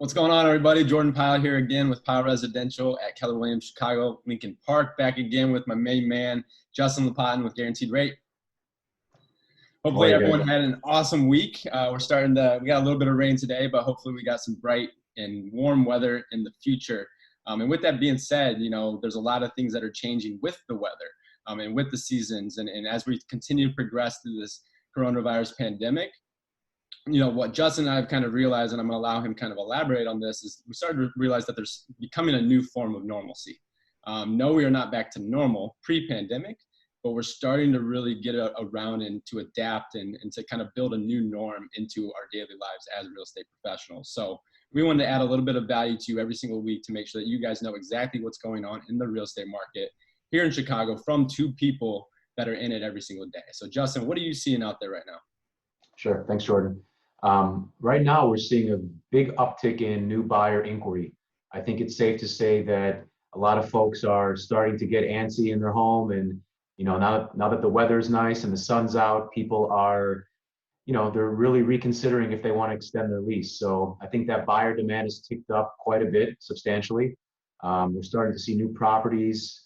What's going on, everybody? Jordan Pyle here again with PYLE Residential at Keller Williams Chicago, Lincoln Park. Back again with my main man, Justin Lopatin with Guaranteed Rate. Hopefully everyone had an awesome week. We got a little bit of rain today, but hopefully we got some bright and warm weather in the future. And with that being said, there's a lot of things that are changing with the weather and with the seasons. And as we continue to progress through this coronavirus pandemic, what Justin and I have kind of realized, and I'm going to allow him kind of elaborate on this, is we started to realize that there's becoming a new form of normalcy. No, we are not back to normal pre-pandemic, but we're starting to really get around and to adapt and to kind of build a new norm into our daily lives as real estate professionals. So we wanted to add a little bit of value to you every single week to make sure that you guys know exactly what's going on in the real estate market here in Chicago from two people that are in it every single day. So Justin, what are you seeing out there right now? Sure. Thanks, Jordan. Right now, we're seeing a big uptick in new buyer inquiry. I think it's safe to say that a lot of folks are starting to get antsy in their home. And, now that the weather's nice and the sun's out, people are, they're really reconsidering if they want to extend their lease. So I think that buyer demand has ticked up quite a bit, substantially. We're starting to see new properties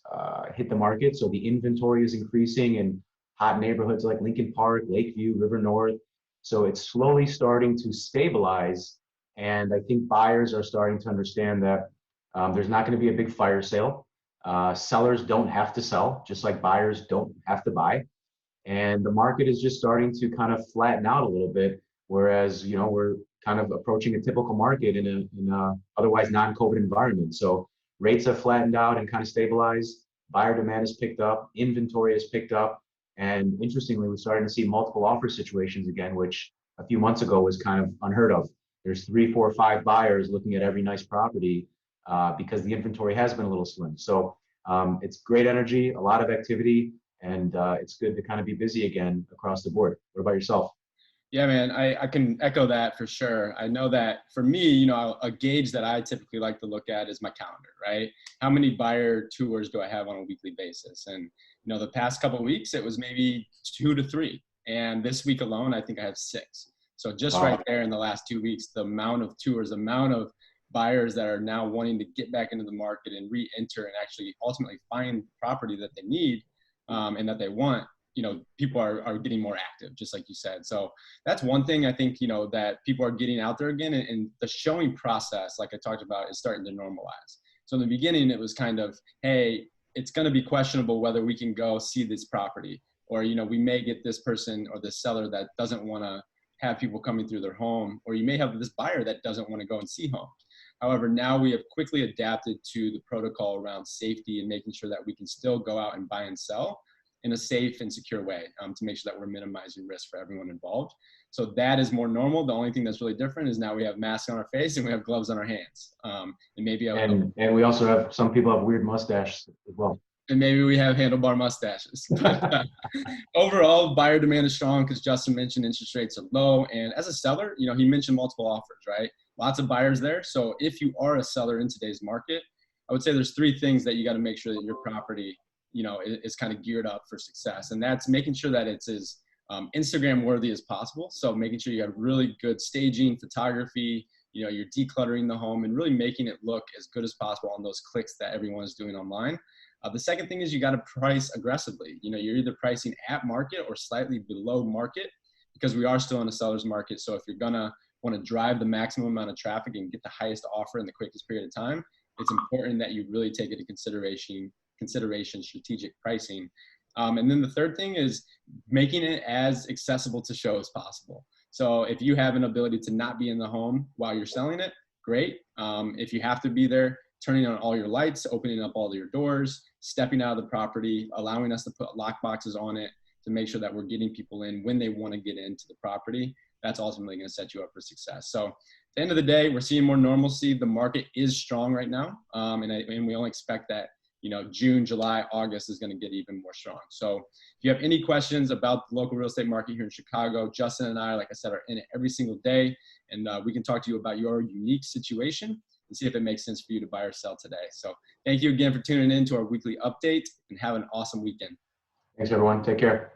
hit the market. So the inventory is increasing in hot neighborhoods like Lincoln Park, Lakeview, River North. So it's slowly starting to stabilize, and I think buyers are starting to understand that there's not going to be a big fire sale. Sellers don't have to sell, just like buyers don't have to buy. And the market is just starting to kind of flatten out a little bit, whereas, we're kind of approaching a typical market in a otherwise non-COVID environment. So rates have flattened out and kind of stabilized. Buyer demand has picked up, inventory has picked up. And interestingly, we're starting to see multiple offer situations again, which a few months ago was kind of unheard of. There's 3, 4, 5 buyers looking at every nice property because the inventory has been a little slim. So it's great energy, a lot of activity, and it's good to kind of be busy again across the board. What about yourself? Yeah, man, I can echo that for sure. I know that for me, a gauge that I typically like to look at is my calendar, right? How many buyer tours do I have on a weekly basis? And, the past couple of weeks, it was maybe 2 to 3. And this week alone, I think I have 6. So just right there in the last 2 weeks, the amount of tours, the amount of buyers that are now wanting to get back into the market and re-enter and actually ultimately find property that they need and that they want, people are getting more active, just like you said. So that's one thing I think, that people are getting out there again. And the showing process, like I talked about, is starting to normalize. So in the beginning, it was kind of, hey, it's going to be questionable whether we can go see this property, or, we may get this person or this seller that doesn't want to have people coming through their home, or you may have this buyer that doesn't want to go and see homes. However, now we have quickly adapted to the protocol around safety and making sure that we can still go out and buy and sell in a safe and secure way to make sure that we're minimizing risk for everyone involved. So that is more normal. The only thing that's really different is now we have masks on our face and we have gloves on our hands. And maybe and we also have some people have weird mustaches as well. And maybe we have handlebar mustaches. But overall, buyer demand is strong because Justin mentioned interest rates are low. And as a seller, he mentioned multiple offers, right? Lots of buyers there. So if you are a seller in today's market, I would say there's 3 things that you got to make sure that your property is kind of geared up for success. And that's making sure that it's as Instagram worthy as possible. So making sure you have really good staging, photography, you're decluttering the home and really making it look as good as possible on those clicks that everyone is doing online. The second thing is you got to price aggressively. You're either pricing at market or slightly below market because we are still in a seller's market. So if you're going to want to drive the maximum amount of traffic and get the highest offer in the quickest period of time, it's important that you really take into consideration strategic pricing. And then the third thing is making it as accessible to show as possible. So if you have an ability to not be in the home while you're selling it, great. If you have to be there, turning on all your lights, opening up all your doors, stepping out of the property, allowing us to put lock boxes on it to make sure that we're getting people in when they want to get into the property, that's ultimately going to set you up for success. So at the end of the day, we're seeing more normalcy. The market is strong right now. And we only expect that June, July, August is going to get even more strong. So if you have any questions about the local real estate market here in Chicago, Justin and I, like I said, are in it every single day. And we can talk to you about your unique situation and see if it makes sense for you to buy or sell today. So thank you again for tuning in to our weekly update and have an awesome weekend. Thanks, everyone. Take care.